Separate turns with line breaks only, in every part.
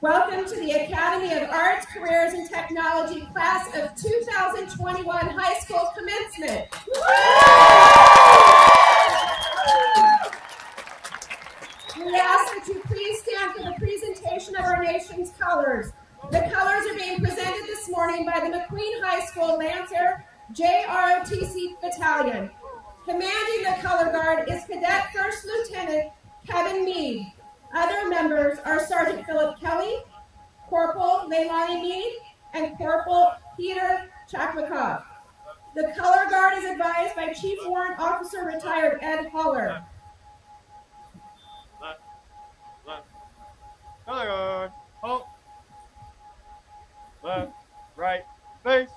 Welcome to the Academy of Arts, Careers, and Technology class of 2021 high school commencement. We ask that you please stand for the presentation of our nation's colors. The colors are being presented this morning by the McQueen High School Lancer JROTC Battalion. Commanding the color guard is Cadet First Lieutenant Kevin Meade. Other members are Sergeant Philip Kelly, Corporal Leilani Meade, and Corporal Peter Chakmakov. The color guard is advised by Chief Warrant Officer Retired Ed Holler.
Left. Color guard. Halt. Left. Right. Face.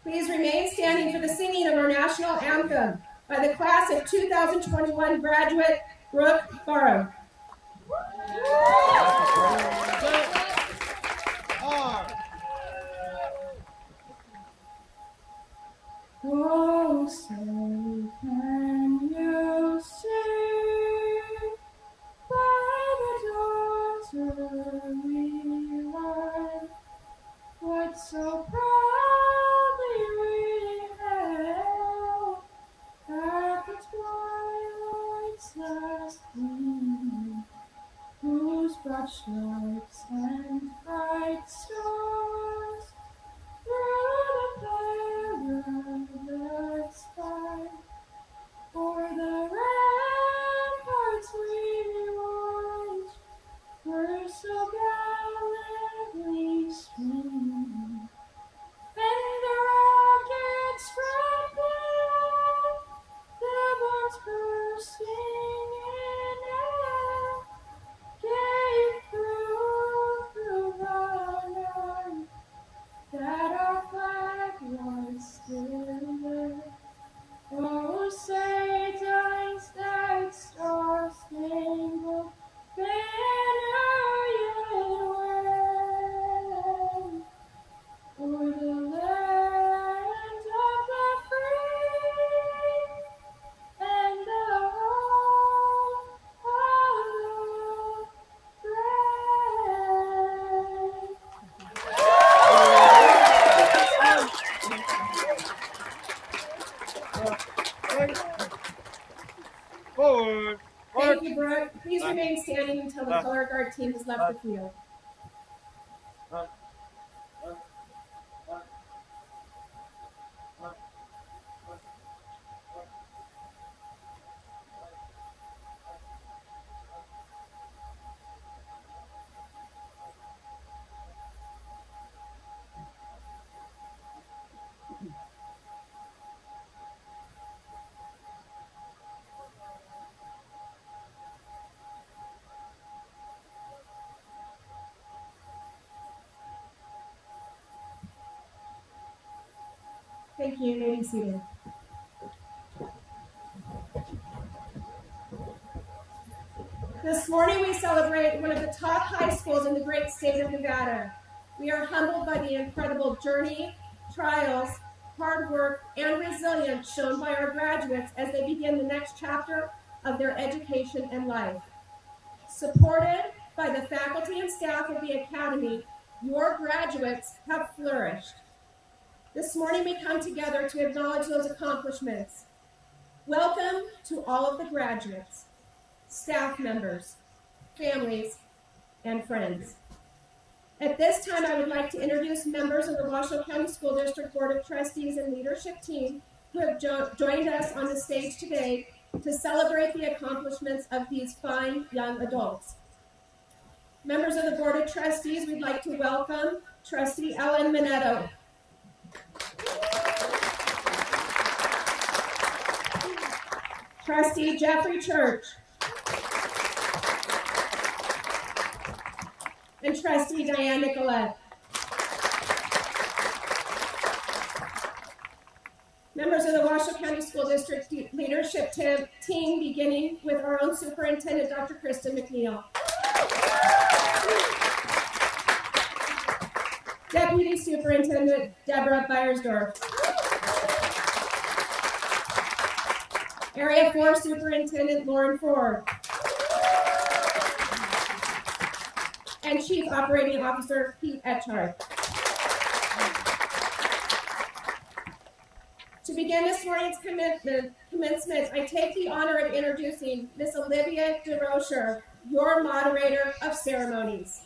Please remain standing for the singing of our national anthem by the class of 2021 graduate Brooke Barrow. Oh, say can you see by the dawn's early light what so proudly we hailed at the twilight's last gleam, whose broad stripes and bright stars through the perilous sky, for the ramparts we watched were so gallantly streaming, and the rockets from below, the bombs bursting in air, gave through standing until the color guard team has left the field. Thank you. You may be seated. This morning we celebrate one of the top high schools in the great state of Nevada. We are humbled by the incredible journey, trials, hard work, and resilience shown by our graduates as they begin the next chapter of their education and life. Supported by the faculty and staff of the Academy, your graduates have flourished. This morning we come together to acknowledge those accomplishments. Welcome to all of the graduates, staff members, families, and friends. At this time, I would like to introduce members of the Washoe County School District Board of Trustees and leadership team who have joined us on the stage today to celebrate the accomplishments of these fine young adults. Members of the Board of Trustees, we'd like to welcome Trustee Ellen Minetto. Trustee Jeffrey Church. And Trustee Diane Nicolette. Members of the Washoe County School District leadership team, beginning with our own superintendent, Dr. Kristen McNeil. Deputy Superintendent Deborah Beiersdorf. Area 4 Superintendent Lauren Ford. And Chief Operating Officer Pete Etchard. To begin this morning's commencement, I take the honor of introducing Miss Olivia DeRocher, your moderator of ceremonies.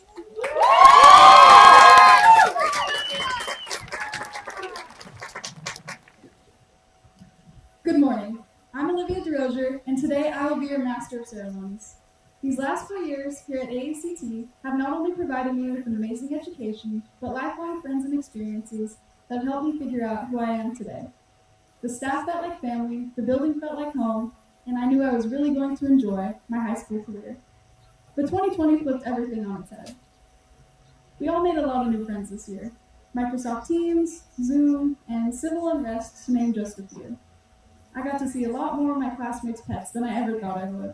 Good morning. I'm Olivia DeRocher, and today I will be your Master of Ceremonies. These last 4 years here at AACT have not only provided me with an amazing education, but lifelong friends and experiences that have helped me figure out who I am today. The staff felt like family, the building felt like home, and I knew I was really going to enjoy my high school career. But 2020 flipped everything on its head. We all made a lot of new friends this year. Microsoft Teams, Zoom, and civil unrest, to name just a few. I got to see a lot more of my classmates' pets than I ever thought I would.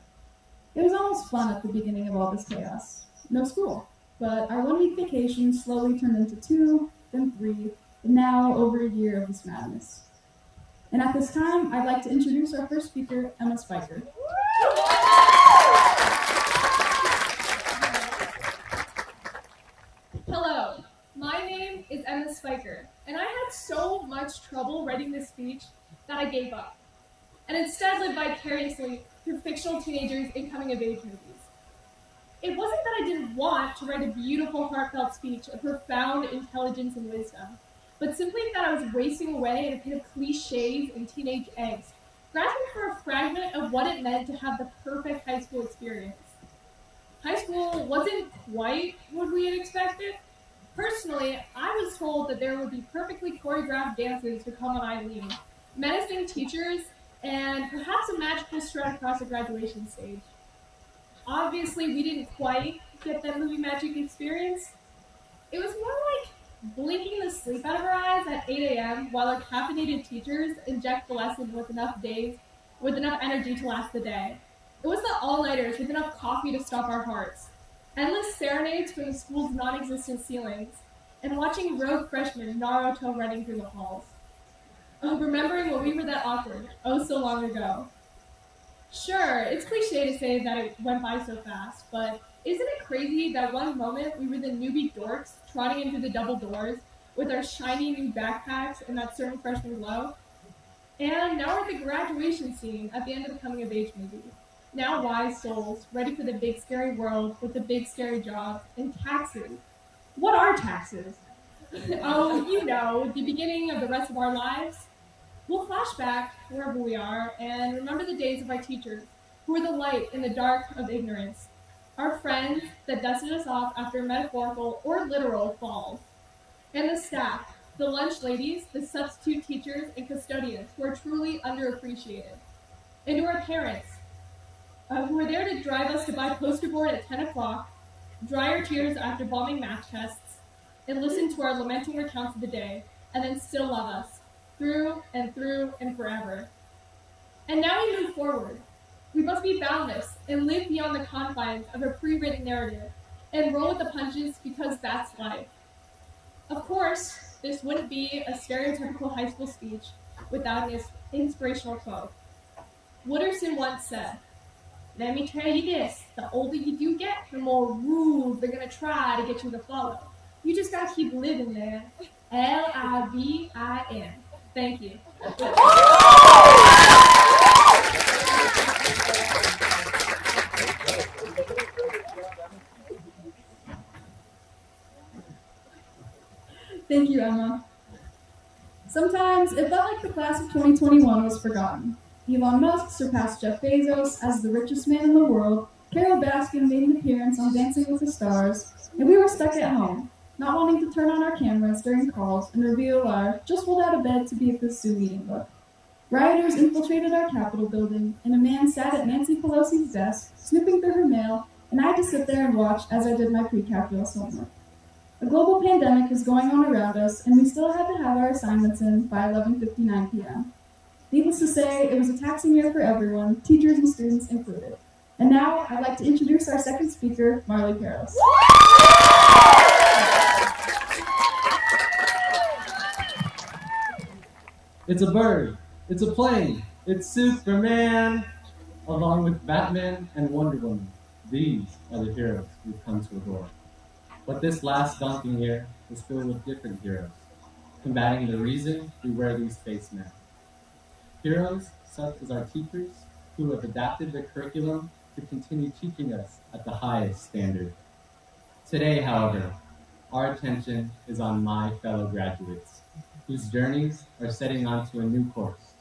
It was almost fun at the beginning of all this chaos. No school, but our 1 week vacation slowly turned into 2, then 3, and now over a year of this madness. And at this time, I'd like to introduce our first speaker, Emma Spiker.
Hello, my name is Emma Spiker, and I had so much trouble writing this speech that I gave up, and instead lived vicariously through fictional teenagers in coming-of-age movies. It wasn't that I didn't want to write a beautiful, heartfelt speech of profound intelligence and wisdom, but simply that I was wasting away in a pit of cliches and teenage angst, grasping for a fragment of what it meant to have the perfect high school experience. High school wasn't quite what we had expected. Personally, I was told that there would be perfectly choreographed dances to come on Eileen, menacing teachers, and perhaps a magical strut across a graduation stage. Obviously, we didn't quite get that movie magic experience. It was more like blinking the sleep out of our eyes at 8 a.m. while our caffeinated teachers inject the lesson with enough energy to last the day. It was the all-nighters with enough coffee to stop our hearts, endless serenades from the school's non-existent ceilings, and watching rogue freshmen Naruto running through the halls. Oh, remembering when we were that awkward, oh so long ago. Sure, it's cliche to say that it went by so fast, but isn't it crazy that one moment we were the newbie dorks trotting into the double doors with our shiny new backpacks and that certain freshman glow? And now we're at the graduation scene at the end of the coming-of-age movie, now wise souls, ready for the big scary world with the big scary jobs and taxes. What are taxes? Oh, you know, the beginning of the rest of our lives. We'll flash back wherever we are and remember the days of our teachers, who were the light in the dark of ignorance. Our friends that dusted us off after metaphorical or literal falls. And the staff, the lunch ladies, the substitute teachers, and custodians who are truly underappreciated. And to our parents, who were there to drive us to buy poster board at 10 o'clock, dry our tears after bombing math tests, and listen to our lamenting recounts of the day, and then still love us, through and forever. And now we move forward. We must be boundless and live beyond the confines of a pre-written narrative, and roll with the punches because that's life. Of course, this wouldn't be a stereotypical high school speech without an inspirational quote. Wooderson once said, "Let me tell you this, the older you do get, the more rules they're gonna try to get you to follow. You just gotta keep living, man." LIVIN. Thank you.
Thank you, Emma. Sometimes it felt like the class of 2021 was forgotten. Elon Musk surpassed Jeff Bezos as the richest man in the world, Carol Baskin made an appearance on Dancing with the Stars, and we were stuck at home, not wanting to turn on our cameras during calls and reveal our just rolled out of bed to be at this Zoom meeting look. Rioters infiltrated our Capitol building, and a man sat at Nancy Pelosi's desk, snooping through her mail, and I had to sit there and watch as I did my pre-calculus homework. A global pandemic was going on around us, and we still had to have our assignments in by 11:59 p.m. Needless to say, it was a taxing year for everyone, teachers and students included. And now, I'd like to introduce our second speaker, Marley Paris.
It's a bird, it's a plane, it's Superman, along with Batman and Wonder Woman. These are the heroes we've come to adore. But this last daunting year is filled with different heroes, combating the reason we wear these face masks. Heroes such as our teachers who have adapted their curriculum to continue teaching us at the highest standard. Today, however, our attention is on my fellow graduates, whose journeys are setting onto a new course,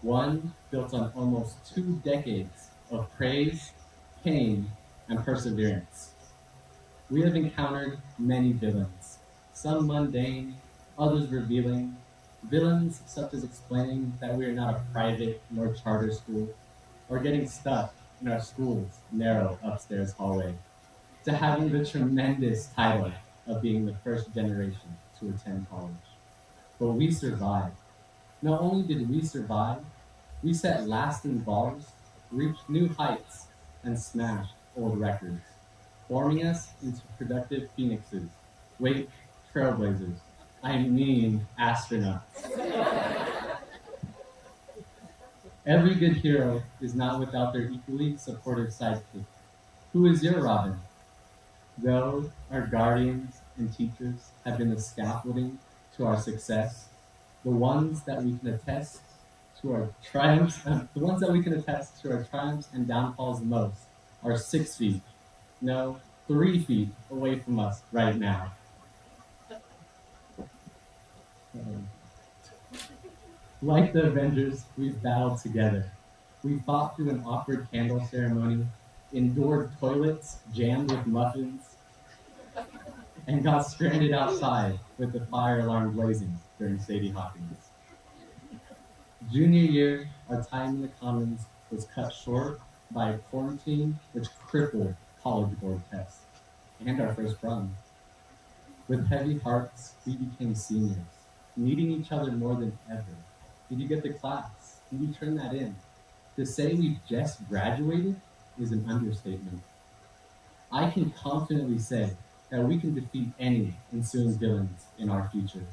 one built on almost 2 decades of praise, pain, and perseverance. We have encountered many villains, some mundane, others revealing, villains such as explaining that we are not a private nor charter school, or getting stuck in our school's narrow upstairs hallway, to having the tremendous title of being the first generation to attend college. But we survived. Not only did we survive, we set lasting bars, reached new heights, and smashed old records, forming us into productive phoenixes. Wait, trailblazers. I mean astronauts. Every good hero is not without their equally supportive sidekick. Who is your Robin? Though our guardians and teachers have been the scaffolding to our success, the ones that we can attest to our triumphs, and downfalls the most are 6 feet, no, 3 feet away from us right now. Like the Avengers, we've battled together. We fought through an awkward candle ceremony, endured toilets jammed with muffins, and got stranded outside with the fire alarm blazing during Sadie Hawkins. Junior year, our time in the Commons was cut short by a quarantine which crippled college board tests and our first run. With heavy hearts, we became seniors, needing each other more than ever. Did you get the class? Did you turn that in? To say we just graduated is an understatement. I can confidently say that we can defeat any ensuing villains in our future.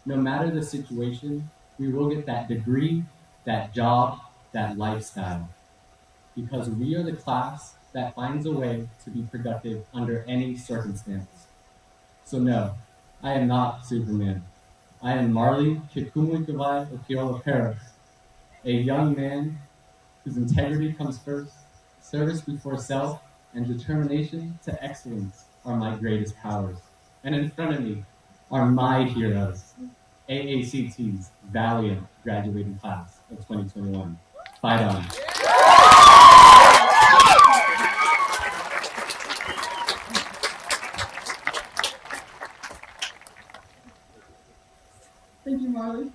No matter the situation, we will get that degree, that job, that lifestyle. Because we are the class that finds a way to be productive under any circumstance. So no, I am not Superman. I am Marley Kikumwikawai Okiola Paris, a young man whose integrity comes first, service before self, and determination to excellence are my greatest powers. And in front of me are my heroes, AACT's valiant graduating class of 2021. Fight on.
Thank you, Marley.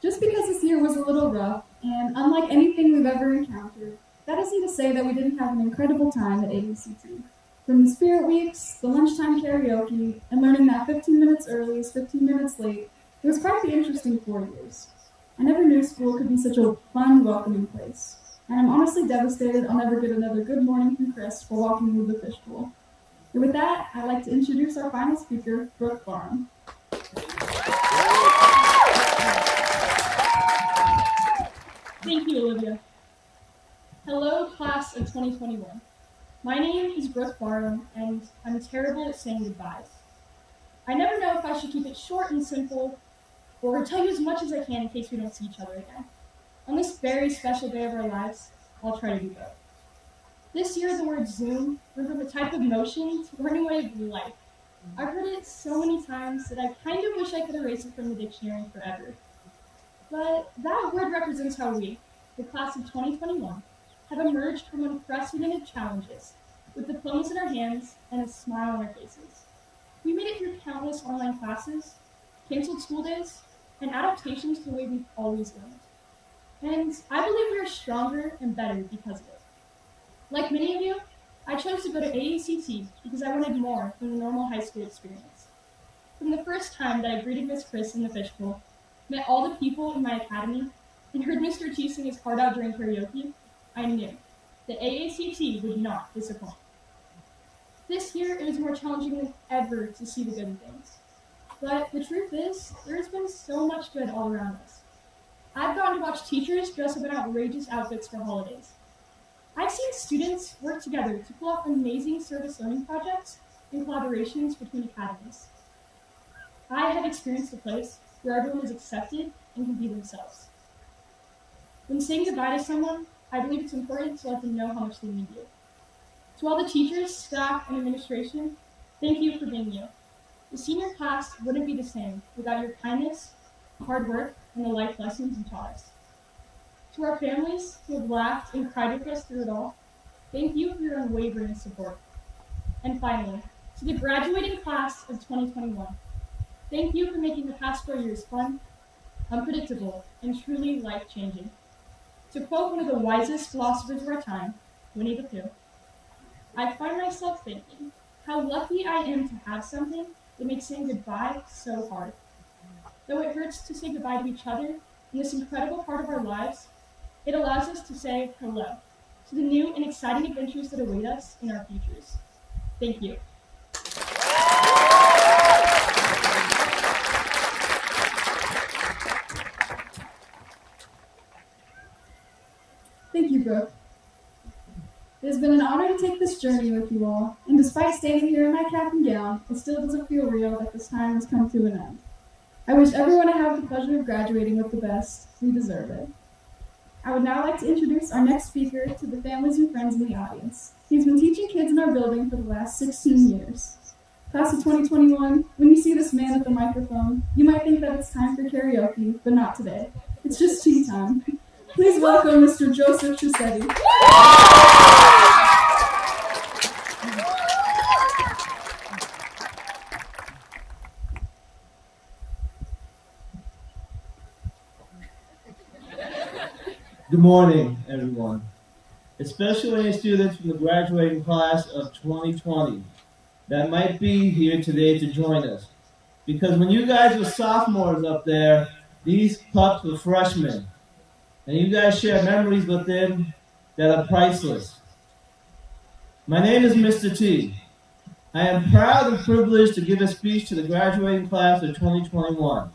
Just because this year was a little rough, and unlike anything we've ever encountered, that isn't to say that we didn't have an incredible time at AACT. From the spirit weeks, the lunchtime karaoke, and learning that 15 minutes early is 15 minutes late, it was quite the interesting 4 years. I never knew school could be such a fun, welcoming place. And I'm honestly devastated I'll never get another good morning from Chris for walking through the fishbowl. And with that, I'd like to introduce our final speaker, Brooke Barham.
Thank you, Olivia. Hello, class of 2021. My name is Brooke Barham, and I'm terrible at saying goodbyes. I never know if I should keep it short and simple, or tell you as much as I can in case we don't see each other again. On this very special day of our lives, I'll try to do both. This year, the word Zoom went from a type of motion to learning way of life. I've heard it so many times that I kind of wish I could erase it from the dictionary forever. But that word represents how we, the class of 2021, have emerged from unprecedented challenges, with diplomas in our hands and a smile on our faces. We made it through countless online classes, canceled school days, and adaptations to the way we've always learned. And I believe we are stronger and better because of it. Like many of you, I chose to go to AACT because I wanted more than the normal high school experience. From the first time that I greeted Miss Chris in the fishbowl, met all the people in my academy, and heard Mr. T sing his heart out during karaoke, I knew that AACT would not disappoint. This year, it was more challenging than ever to see the good in things. But the truth is, there has been so much good all around us. I've gotten to watch teachers dress up in outrageous outfits for holidays. I've seen students work together to pull off amazing service learning projects and collaborations between academies. I have experienced a place where everyone is accepted and can be themselves. When saying goodbye to someone, I believe it's important to let them know how much they need you. To all the teachers, staff, and administration, thank you for being you. The senior class wouldn't be the same without your kindness, hard work, and the life lessons you taught us. To our families who have laughed and cried with us through it all, thank you for your unwavering support. And finally, to the graduating class of 2021, thank you for making the past 4 years fun, unpredictable, and truly life-changing. To quote one of the wisest philosophers of our time, Winnie the Pooh, I find myself thinking how lucky I am to have something that makes saying goodbye so hard. Though it hurts to say goodbye to each other in this incredible part of our lives, it allows us to say hello to the new and exciting adventures that await us in our futures. Thank you.
Thank you, Brooke. It has been an honor to take this journey with you all, and despite standing here in my cap and gown, it still doesn't feel real that this time has come to an end. I wish everyone to have the pleasure of graduating with the best. We deserve it. I would now like to introduce our next speaker to the families and friends in the audience. He's been teaching kids in our building for the last 16 years. Class of 2021, when you see this man at the microphone, you might think that it's time for karaoke, but not today. It's just tea time. Please welcome Mr. Joseph Chisetti.
Good morning, everyone, especially students from the graduating class of 2020 that might be here today to join us. Because when you guys were sophomores up there, these pups were freshmen. And you guys share memories with them that are priceless. My name is Mr. T. I am proud and privileged to give a speech to the graduating class of 2021.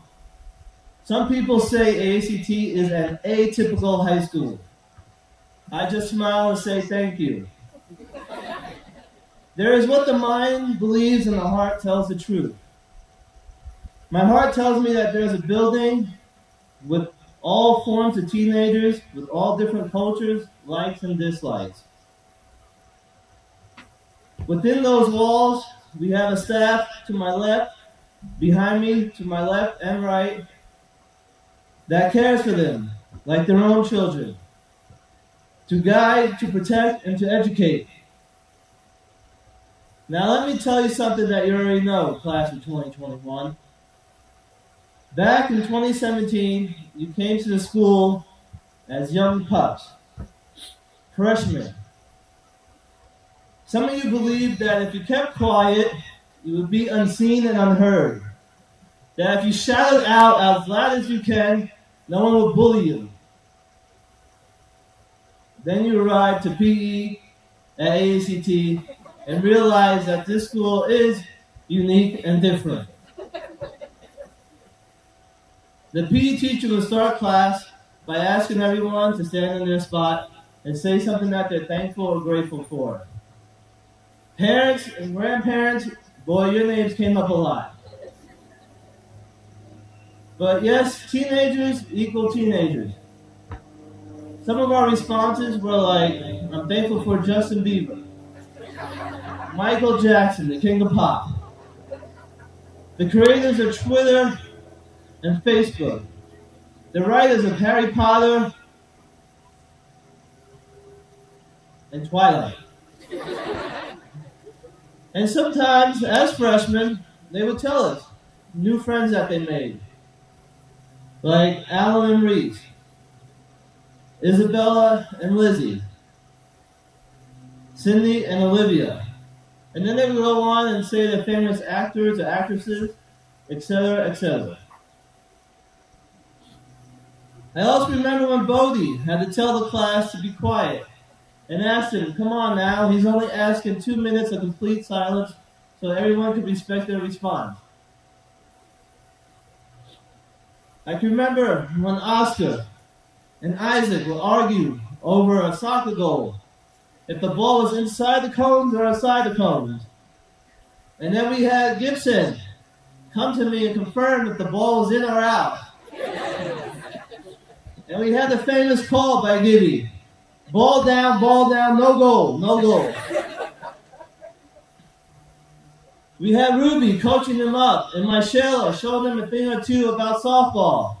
Some people say AACT is an atypical high school. I just smile and say thank you. There is what the mind believes and the heart tells the truth. My heart tells me that there's a building with all forms of teenagers with all different cultures, likes and dislikes. Within those walls, we have a staff to my left, behind me, to my left and right, that cares for them like their own children, to guide, to protect, and to educate. Now let me tell you something that you already know, class of 2021. Back in 2017, you came to the school as young pups, freshmen. Some of you believed that if you kept quiet, you would be unseen and unheard. That if you shouted out as loud as you can, no one would bully you. Then you arrived to PE at AACT and realized that this school is unique and different. The PE teacher will start class by asking everyone to stand in their spot and say something that they're thankful or grateful for. Parents and grandparents, boy, your names came up a lot. But yes, teenagers equal teenagers. Some of our responses were like, I'm thankful for Justin Bieber, Michael Jackson, the king of pop, the creators of Twitter and Facebook, the writers of Harry Potter and Twilight. And sometimes, as freshmen, they would tell us new friends that they made, like Alan and Reese, Isabella and Lizzie, Cindy and Olivia. And then they would go on and say their famous actors or actresses, etc., etc. I also remember when Bodie had to tell the class to be quiet and asked him, come on now, he's only asking 2 minutes of complete silence so everyone could respect their response. I can remember when Oscar and Isaac would argue over a soccer goal, if the ball was inside the cones or outside the cones. And then we had Gibson come to me and confirm if the ball was in or out. And we had the famous call by Gibby. Ball down, no goal, no goal. We had Ruby coaching them up, and Michelle showing them a thing or two about softball.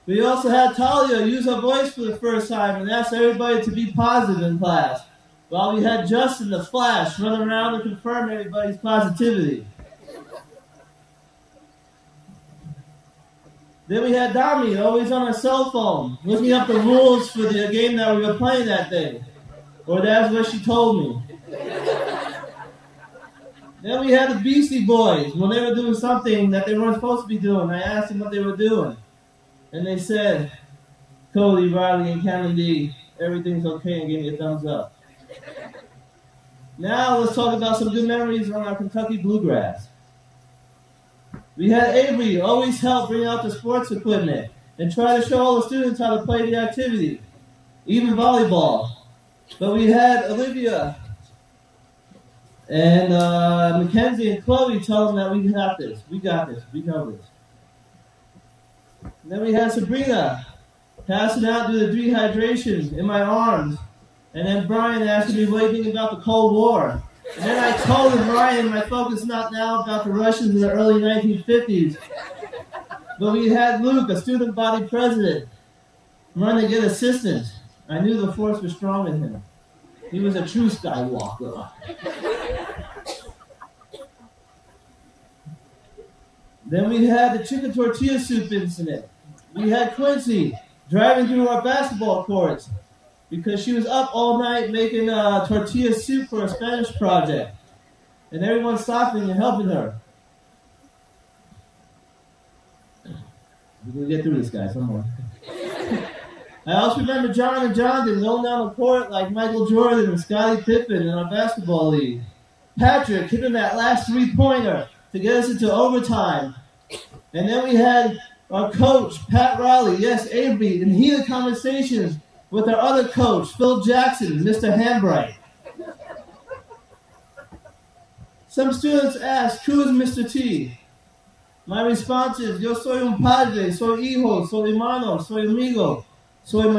We also had Talia use her voice for the first time and ask everybody to be positive in class, while we had Justin the Flash run around and confirm everybody's positivity. Then we had Dami, always on her cell phone, looking up the rules for the game that we were playing that day. Or that's what she told me. Then we had the Beastie Boys, when they were doing something that they weren't supposed to be doing. I asked them what they were doing. And they said, Cody, Riley, and Cameron D, everything's okay, and gave me a thumbs up. Now let's talk about some good memories on our Kentucky Bluegrass. We had Avery always help bring out the sports equipment and try to show all the students how to play the activity, even volleyball. But we had Olivia and Mackenzie and Chloe tell them that we got this, we know this. And then we had Sabrina passing out due to dehydration in my arms. And then Brian asking me what do you think about the Cold War. And then I told him, Ryan, my focus is not now about the Russians in the early 1950s. But we had Luke, a student body president, run to get assistance. I knew the force was strong in him. He was a true Skywalker. Then we had the chicken tortilla soup incident. We had Quincy driving through our basketball courts because she was up all night making tortilla soup for a Spanish project. And everyone stopping and helping her. We're going to get through this, guys. Come on. I also remember John and Jonathan going down the court like Michael Jordan and Scottie Pippen in our basketball league. Patrick hitting that last three-pointer to get us into overtime. And then we had our coach, Pat Riley, yes, Avery, in heated conversations with our other coach, Phil Jackson, Mr. Hambright. Some students asked, who is Mr. T? My response is, yo soy un padre, soy hijo, soy hermano, soy amigo, soy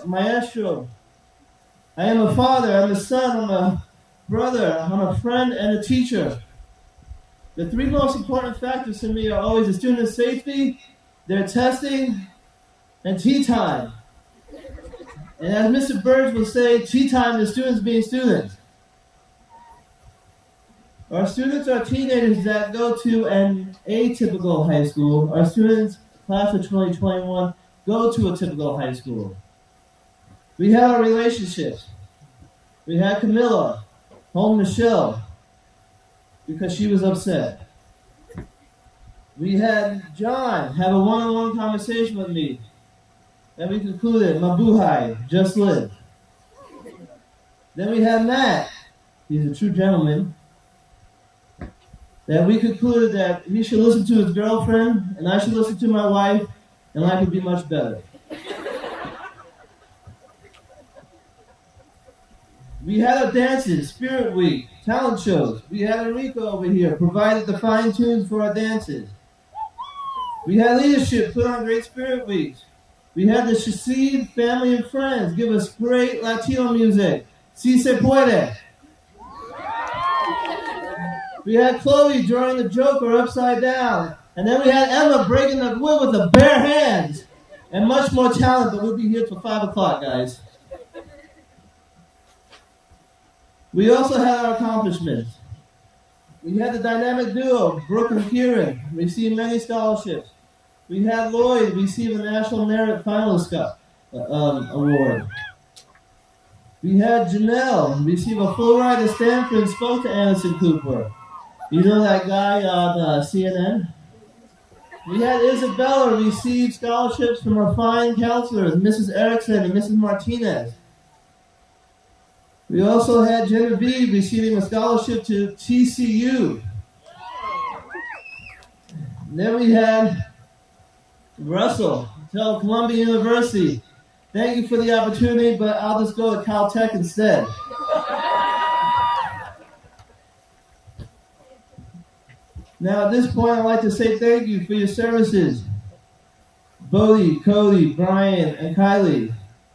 maestro. I am a father, I'm a son, I'm a brother, I'm a friend, and a teacher. The three most important factors to me are always the student's safety, their testing, and tea time. And as Mr. Burge would say, tea time is students being students. Our students are teenagers that go to an atypical high school. Our students, class of 2021, go to a typical high school. We have our relationships. We had Camilla home Michelle because she was upset. We had John have a one-on-one conversation with me. And we concluded, Mabuhay, just live. Then we had Matt, he's a true gentleman, that we concluded that he should listen to his girlfriend, and I should listen to my wife, and life would be much better. We had our dances, Spirit Week, talent shows. We had Enrico over here, provided the fine tunes for our dances. We had leadership put on great Spirit Weeks. We had the Shassid family and friends give us great Latino music. Si se puede. We had Chloe drawing the Joker upside down. And then we had Emma breaking the wood with the bare hands. And much more talent, but we'll be here till 5 o'clock, guys. We also had our accomplishments. We had the dynamic duo, Brooke and Kieran, receive many scholarships. We had Lloyd receive a National Merit Finalist Award. We had Janelle receive a full ride to Stanford and spoke to Anderson Cooper. You know that guy on CNN? We had Isabella receive scholarships from our fine counselors, Mrs. Erickson and Mrs. Martinez. We also had Genevieve receiving a scholarship to TCU. And then we had Russell, tell Columbia University, thank you for the opportunity, but I'll just go to Caltech instead. Now at this point, I'd like to say thank you for your services. Bodie, Cody, Brian, and Kylie,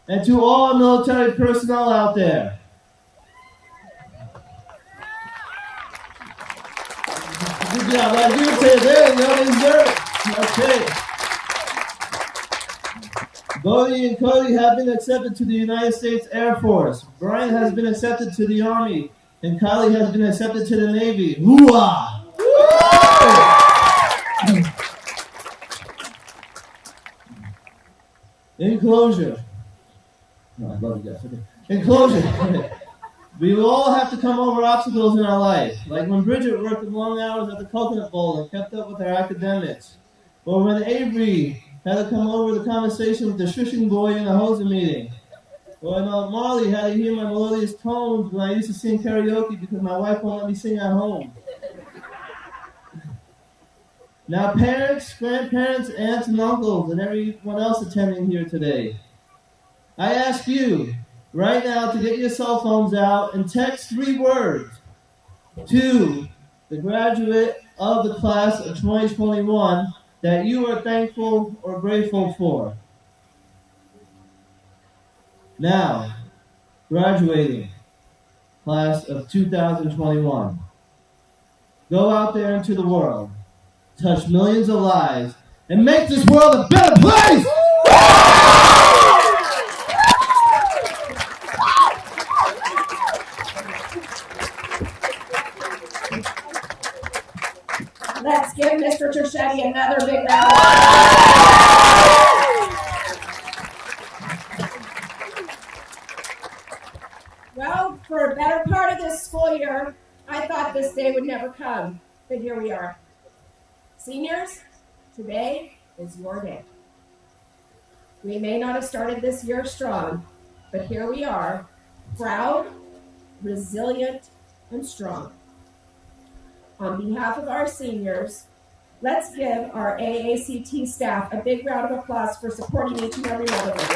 and to all military personnel out there. Good job, I do say there, you deserve it. Okay. Bodie and Cody have been accepted to the United States Air Force. Brian has been accepted to the Army. And Kylie has been accepted to the Navy. Hoo-ah! In closure. No, I love you guys. Okay. In closure. We will all have to come over obstacles in our life. Like when Bridget worked long hours at the Coconut Bowl and kept up with her academics. Or when Avery had to come over the conversation with the shushing boy in a Hosen meeting. Or Marley had to hear my melodious tones when I used to sing karaoke because my wife won't let me sing at home. Now parents, grandparents, aunts and uncles, and everyone else attending here today, I ask you right now to get your cell phones out and text 3 words to the graduate of the class of 2021 that you are thankful or grateful for. Now, graduating, class of 2021. Go out there into the world, touch millions of lives, and make this world a better place!
Let's give Mr. Terschetti another big round. Well, for a better part of this school year, I thought this day would never come, but here we are. Seniors, today is your day. We may not have started this year strong, but here we are, proud, resilient, and strong. On behalf of our seniors, let's give our AACT staff a big round of applause for supporting each and every one of them.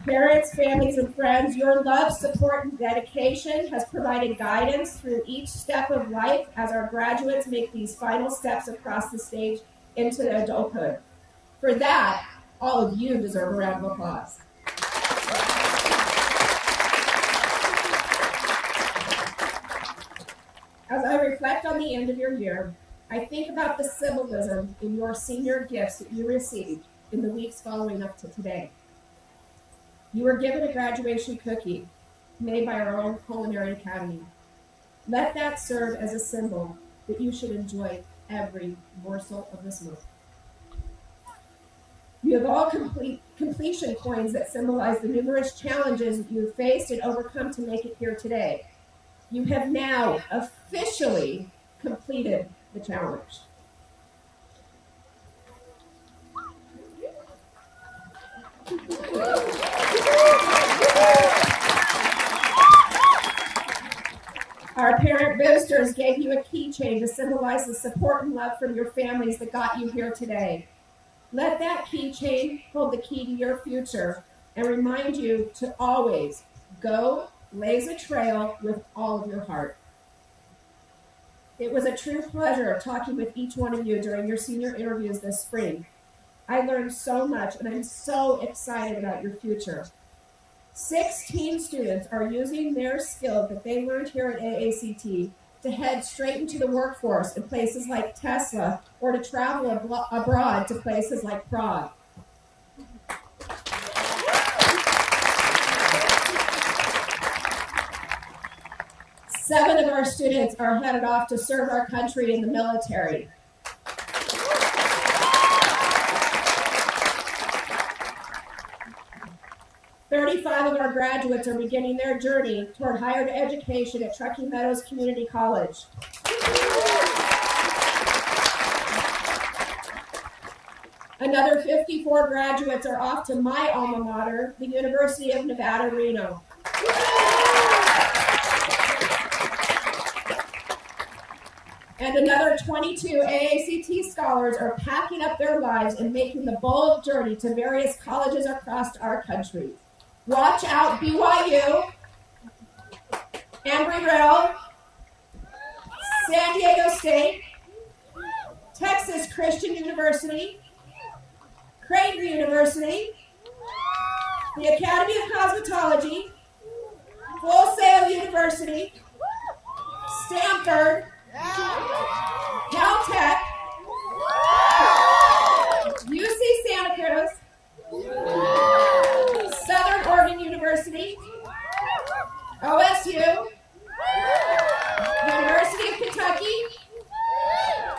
Parents, families and friends, your love, support, and dedication has provided guidance through each step of life as our graduates make these final steps across the stage into adulthood. For that, all of you deserve a round of applause. As I reflect on the end of your year, I think about the symbolism in your senior gifts that you received in the weeks following up to today. You were given a graduation cookie made by our own Culinary Academy. Let that serve as a symbol that you should enjoy every morsel of this meal. You have all completion coins that symbolize the numerous challenges that you have faced and overcome to make it here today. You have now officially completed the challenge. Our parent boosters gave you a keychain to symbolize the support and love from your families that got you here today. Let that keychain hold the key to your future and remind you to always go blaze a trail with all of your heart. It was a true pleasure talking with each one of you during your senior interviews this spring. I learned so much, and I'm so excited about your future. 16 students are using their skills that they learned here at AACT to head straight into the workforce in places like Tesla or to travel abroad to places like Prague. Seven of our students are headed off to serve our country in the military. Thirty-five of our graduates are beginning their journey toward higher education at Truckee Meadows Community College. Another 54 graduates are off to my alma mater, the University of Nevada, Reno. And another 22 AACT scholars are packing up their lives and making the bold journey to various colleges across our country. Watch out, BYU, Embry-Riddle, San Diego State, Texas Christian University, Creighton University, the Academy of Cosmetology, Full Sail University, Stanford, Caltech, UC Santa Cruz, Southern Oregon University, OSU, University of Kentucky,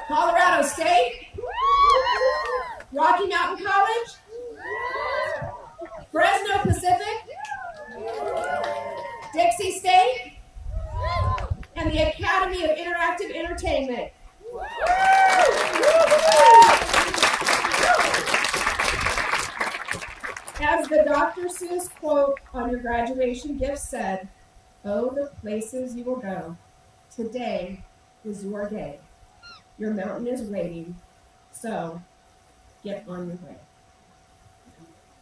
Colorado State, Rocky Mountain College, Fresno Pacific, Dixie State, and the Academy of Interactive Entertainment. As the Dr. Seuss quote on your graduation gift said, "Oh, the places you will go. Today is your day. Your mountain is waiting, so get on your way."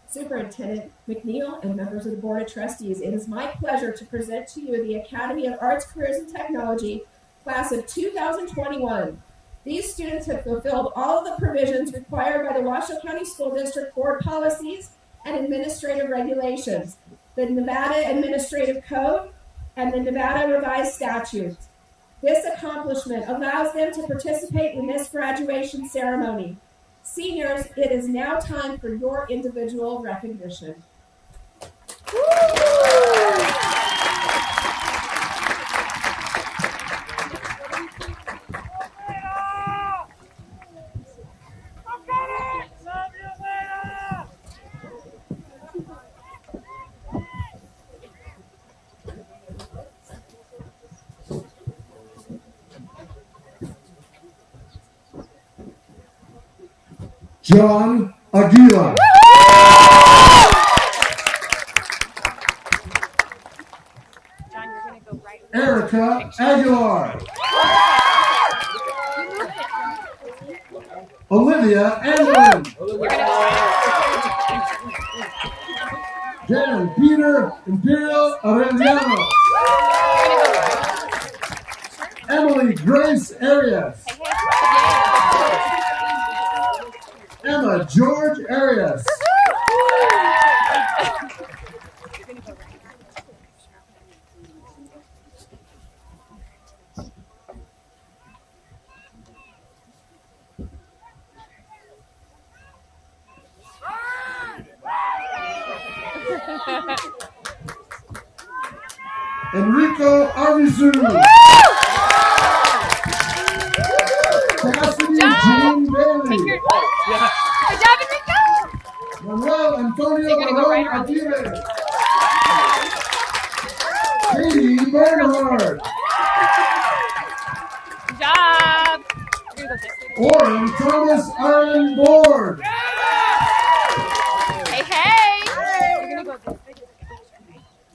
Superintendent McNeil and members of the Board of Trustees, it is my pleasure to present to you the Academy of Arts, Careers, and Technology class of 2021. These students have fulfilled all of the provisions required by the Washoe County School District Board policies and administrative regulations, the Nevada Administrative Code, and the Nevada Revised Statutes. This accomplishment allows them to participate in this graduation ceremony. Seniors, it is now time for your individual recognition.
John Aguilar.
John, you're going to go right.
Erica Aguilar. Olivia Anglin. Dan Peter Imperial Arellano. Emily Grace Arias. Emma George Arias. Enrico Arvizu. Cassidy Jean Bailey.
Good job, Enrico!
Manuel Antonio Barón Aguirre. Katie Bernhardt.
Good job! You're gonna go this way.
Oren Thomas Iron Board.
Hey, hey! You're gonna go this way.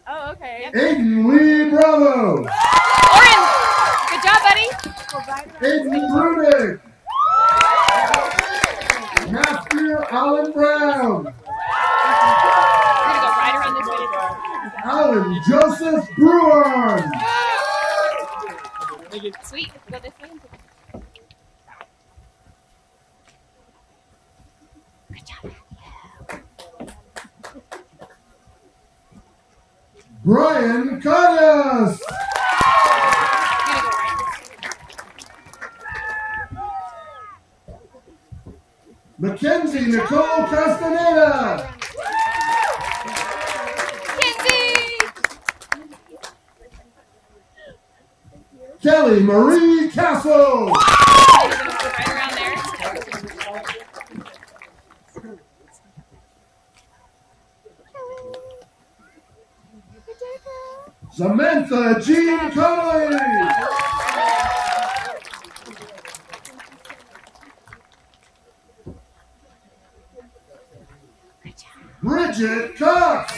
Oh, okay. Yep.
Aiden Lee Bravo.
Oren! Good job, buddy!
Aiden Brunig. Matthew Allen Brown.
You're gonna go right around this way.
Alan Joseph Bruin.
Sweet. Go this way. Good job.
Brian Cadas. Mackenzie Nicole Castaneda. Kelly Marie Castle.
Right around there.
Samantha Jean Connolly. Bridget Cox.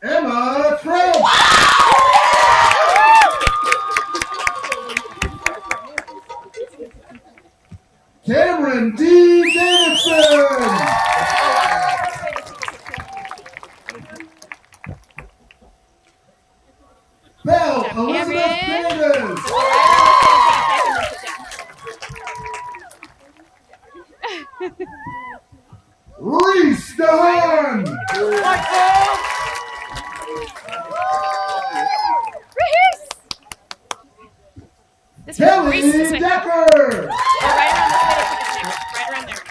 Emma Craig. Cameron D. Davidson. Belle Elizabeth Davis. Reese DeHaan.
This way,
Kelly
Reese, this way.
Decker.
Go right around this way. Right around there.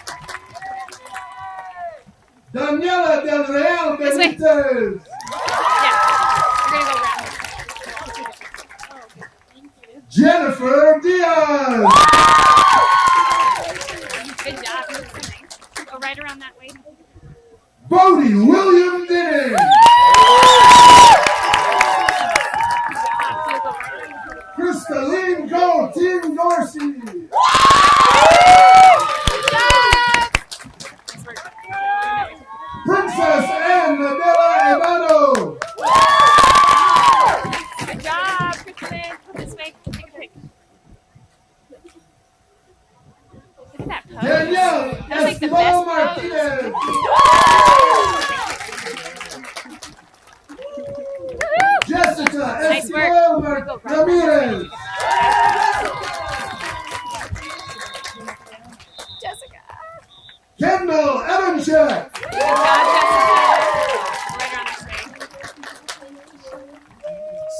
Daniela Del Real
This way.
Benitez.
Yeah. We're gonna go around.
Jennifer Diaz.
Good job. Go right around that way.
Bodie William Denning. Cristaline Go Tim Dorsey. Princess Anne Nadella Ebano.
Good job, Kristen. Come this way. Take a pic. Look at that pose.
Danielle
That was like the
Escobar
best pose.
Martinez. Jessica
Nice work.
Escobar Ramirez.
Jessica.
Kendall Evanchek.
Good job, Jessica. Right around this way.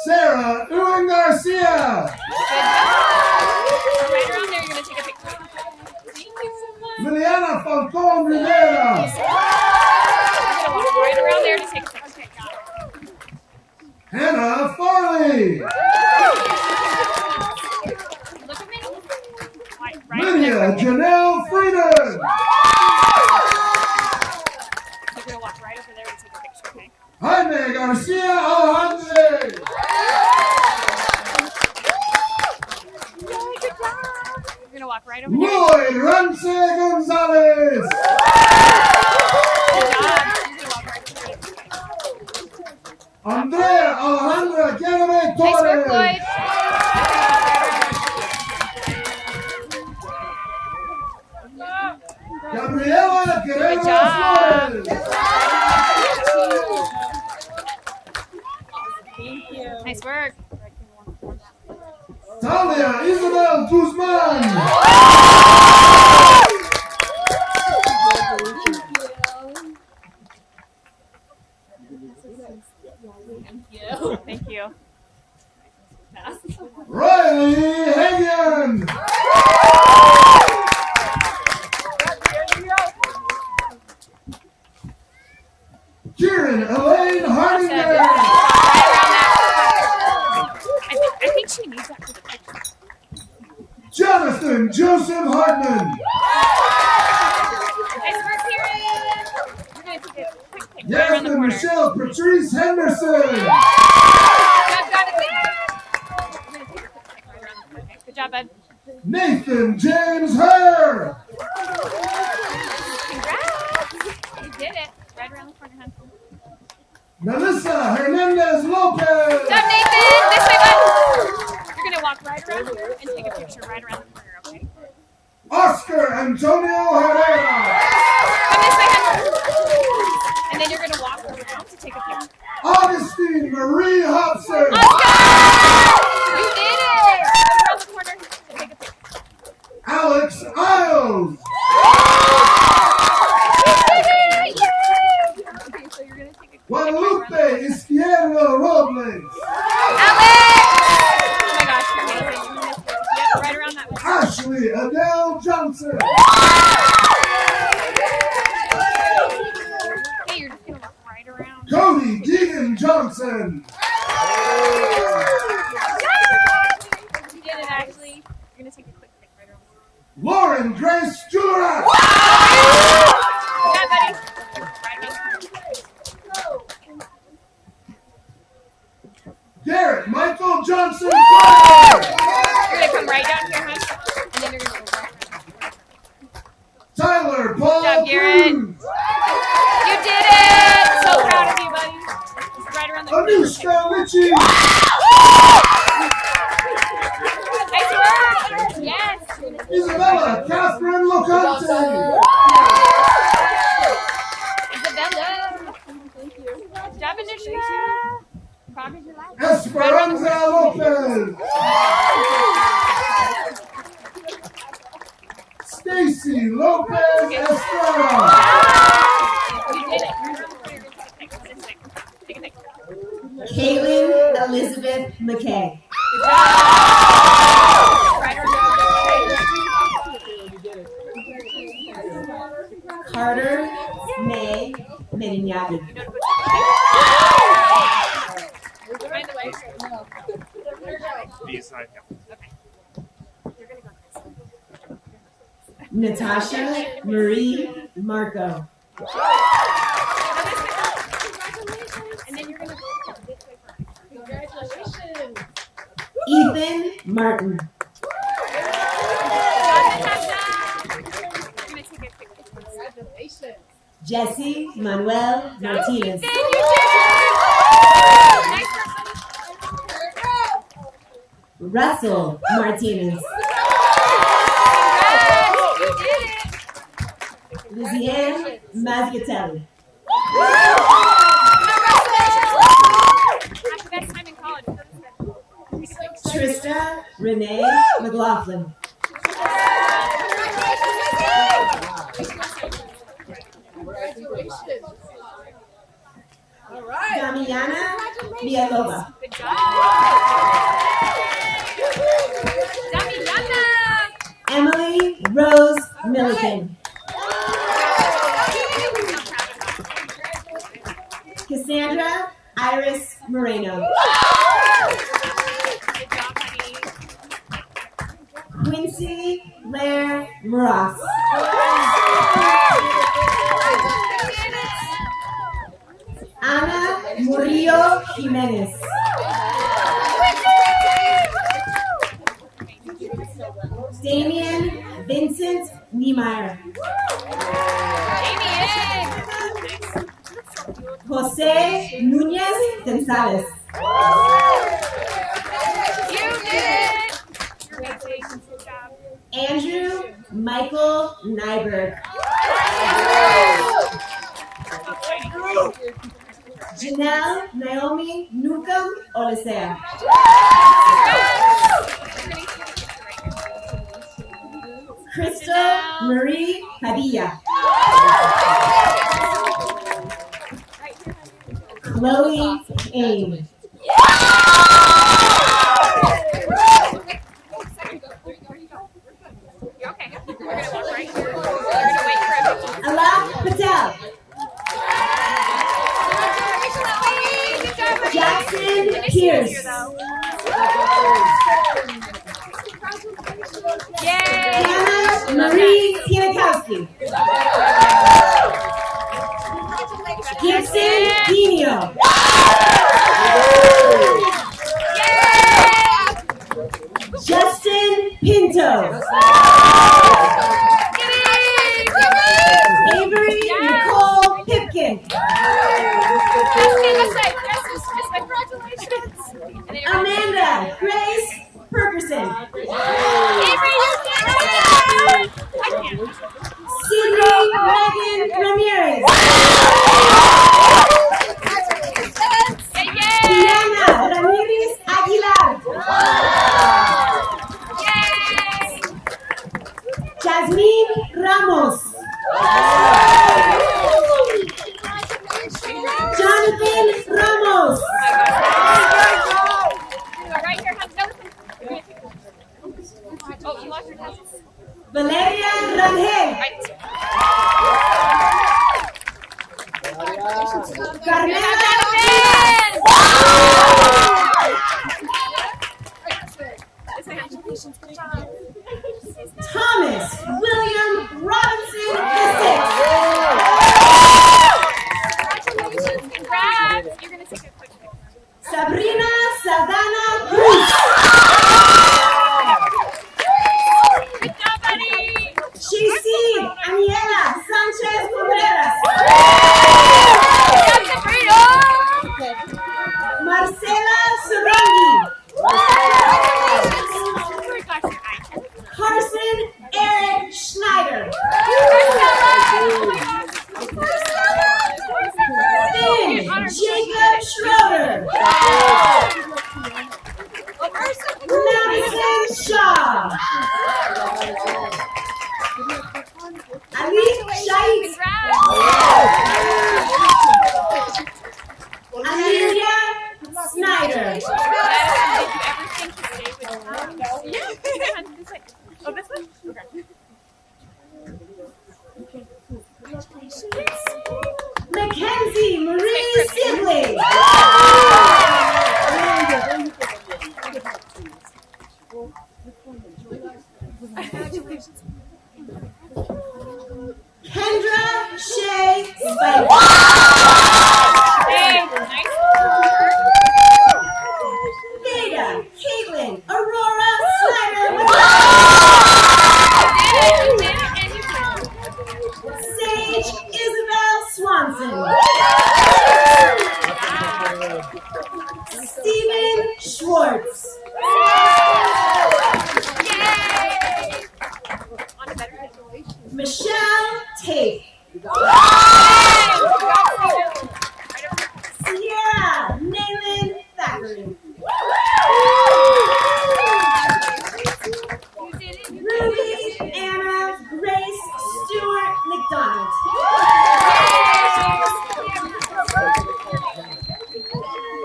Sarah Ewan Garcia.
Good job. Go right around there. You're going to take a picture. Thank you so much.
Liliana Falcon Rivera.
You're going to walk right around there to take a picture.
Hannah Farley.
Look at me. Right
Lydia
there.
Janelle Frieden.
You're going to walk right over there to take a picture, okay?
Jaime Garcia Alejandre.
Yay, good job. You're going to walk right over there.
Lloyd Rance Gonzalez.
Good job. You're going to walk right over there.
Andrea Alejandra Guillermo
Nice work,
Torres.
Lloyd.
Gabriela Guerrero
Good job.
Flores.
Thank you. Nice work.
Talia Isabel Guzman.
Thank you.
Riley Hagan. Kieran Elaine
Awesome.
Hardinger.
I think she needs that for the picture.
Jonathan Joseph Hartman.
Nice work, Kieran. We're going to take a quick pic right around the
Yasmin
corner.
Michelle Patrice Henderson.
Good job, Jonathan. We're going to take a quick pic right around the corner. Good job, bud.
Nathan James Herr.
Congrats. You did it. Right around the corner, hon.
Melissa Hernandez Lopez.
Good job, Nathan. This way, bud. You're going to walk right around here and take a picture right around the corner, okay?
Oscar Antonio Herrera.
Come this way, hon. And then you're going to walk around to take a picture.
Augustine Marie Hobson.
Oscar! You did it! Right around the corner to take a picture.
Alex Isles.
Okay, so you're going to take a
Guadalupe Izquierdo Robles.
Alex! Oh my gosh, you're amazing. Yep, right around that way.
Ashley Adele Johnson.
Hey, you're just going to walk right around.
Cody Deegan Johnson.
You did it, Ashley. You're going to take a quick pic right around.
Lauren Grace Jurak.
Yeah, buddy. Right around.
Garrett Michael Johnson.
You're going to come right down here, huh? And then you're going to go right around.
Tyler Paul
Good job, Garrett.
Cruz.
You did it! So proud of you, buddy. Just right around the corner.
Anushka Ritchie.
Nice work! Yes!
Isabella Catherine Locante.
Isabella! Thank you. Good job, Anushka! Proud of your life.
Esperanza Lopez. Stacy Lopez Estrada.
You did it. You're around the corner. You're going to take a picture. Take a picture.
Caitlin Elizabeth McKay.
Good job! Right around
Carter May Merignati.
Behind the way.
These side.
Okay. You're going to go this way.
Natasha Marie Marco.
And then you're going to go this way first. Congratulations.
Ethan Martin.
Congratulations.
Jesse Manuel Martinez.
Ethan, you did it! Nice work,
Russell Martinez.
Congrats! You did it!
Luzianne Mazgatelli.
Have the best time in college.
Trista Renee McLaughlin.
All right.
Damiana Villalova.
Good job. Damiana.
Emily Rose Milliken. Cassandra Iris Moreno.
Good job, honey.
Quincy Lair Moras. Ana Murillo Jimenez. Damien Vincent Niemeyer.
Damien.
Jose Nunez Gonzalez.
You did it. Congratulations. Good job.
Andrew Michael Nyberg. Janelle Naomi Newcomb Olisea. Crystal Marie Padilla. Chloe Ames.
Okay. We're gonna walk right here. We're gonna wait for everyone.
Alak Patel. Jackson Pierce.
Yay!
Hannah Marie Pianakowski. Gibson Dino. Justin Pinto. Avery Nicole Pipkin. Amanda Grace Perkerson. Sydney Megan Ramirez. Diana Ramirez Aguilar. Jasmine Ramos. Jonathan Ramos.
Oh, you lost your glasses.
Valeria Rangel. Carmela Thomas William Robinson VI.
Congratulations, congrats. You're gonna take a quick picture.
Sabrina Saldana Cruz.
Good job, buddy.
Shisid Aniela Sanchez Contreras.
Good job, Sabrina.
Marcela Sorangi. Carson Eric Schneider. Finn Jacob Schroeder. Madison Shaw. Ali Shaikh. Amelia Snyder.
Oh, this one? Okay.
Mackenzie Marie Sibley. Kendra Shea Spike.
Hey, nice.
Veda Caitlin Aurora Snyder. Sage Isabel Swanson. Stephen Schwartz. Michelle Tate. Sierra Nayland Thackeray. Ruby Anna Grace Stewart McDonald.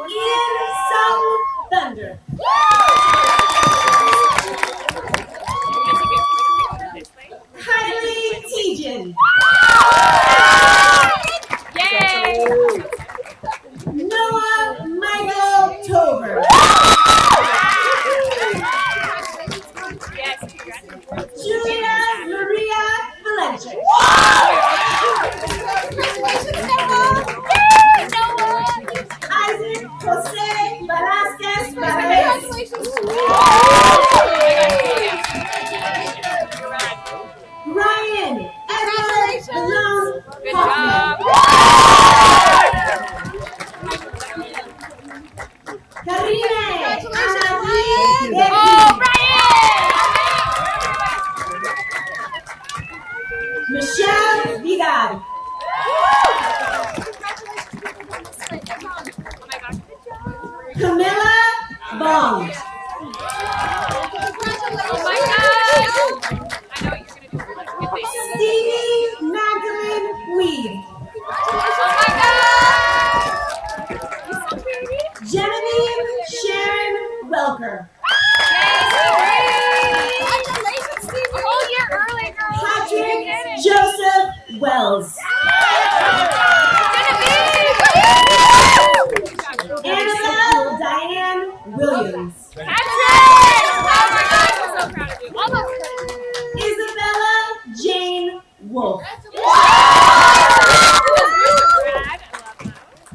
Ian Sung Thunder. Kylie Tejan.
Yay!
Noah Michael Tover.
Yes, congratulations.
Julia Maria Valencia. Natividad. Camilla Bong.
Oh my god! I know what you're gonna do. Good face.
Stevie Magdalene Weed.
Oh my god! You're so pretty.
Genevieve Sharon Welker.
Congratulations, Steve. A whole year early, girl.
Patrick Joseph Wells. Annabelle Diane Williams.
Patrick! Oh my gosh, I'm so proud of you. Almost.
Isabella Jane Wolf.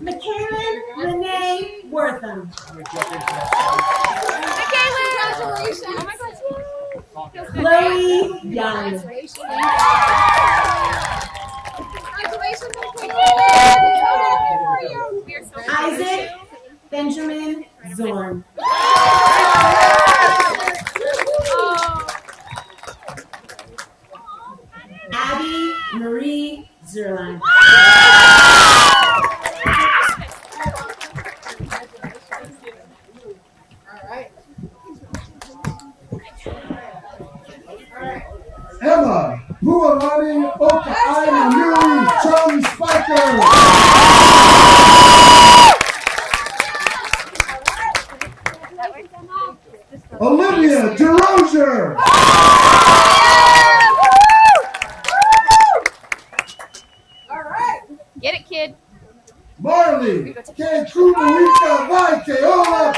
McKaylin Renee Wortham.
Congratulations. Oh my gosh.
Chloe Young. Isaac Benjamin Zorn. Abby Marie Zerline.
Emma Pualani Okaaina Miri Chum Spiker. Olivia DeRozier.
Get it, kid.
Marley K. Kumarika Vaikeola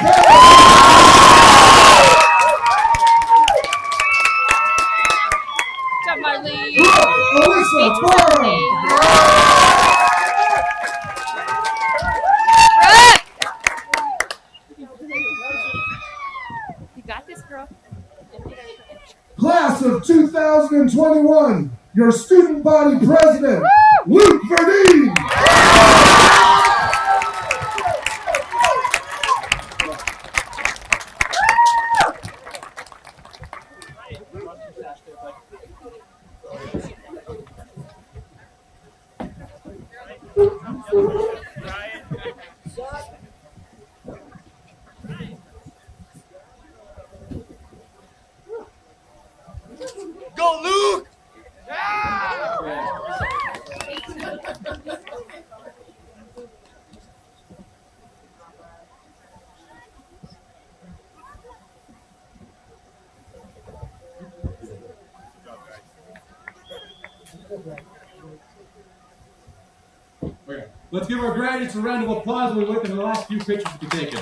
Good job, Marley.
Alyssa Burrow.
You got this, girl.
Class of 2021, your student body president, Luke Verdeen.
Go, Luke!
Okay. Let's give our graduates a round of applause while we wait for the last few pictures to be taken.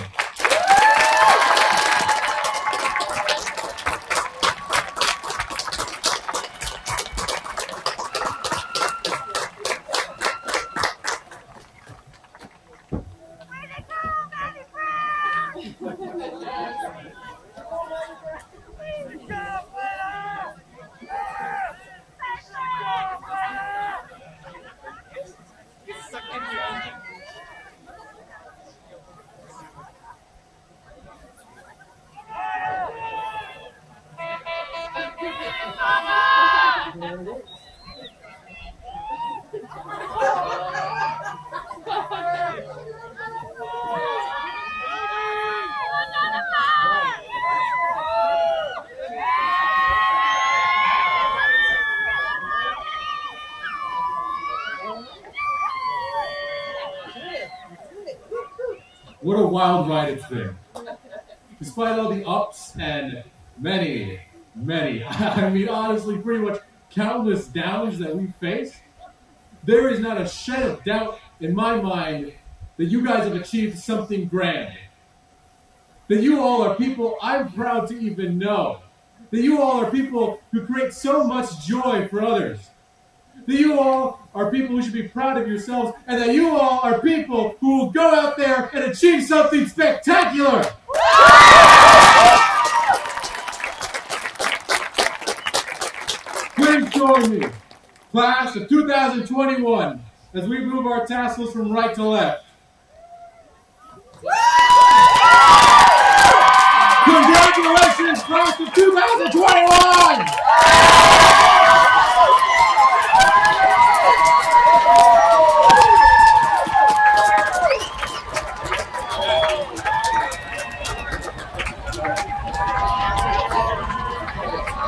What a wild ride it's been. Despite all the ups and many, I mean honestly pretty much countless downs that we faced, there is not a shed of doubt in my mind that you guys have achieved something grand. That you all are people I'm proud to even know. That you all are people who create so much joy for others. That you all are people who should be proud of yourselves, and that you all are people who will go out there and achieve something spectacular. Please join me, class of 2021, as we move our tassels from right to left. Congratulations, class of 2021!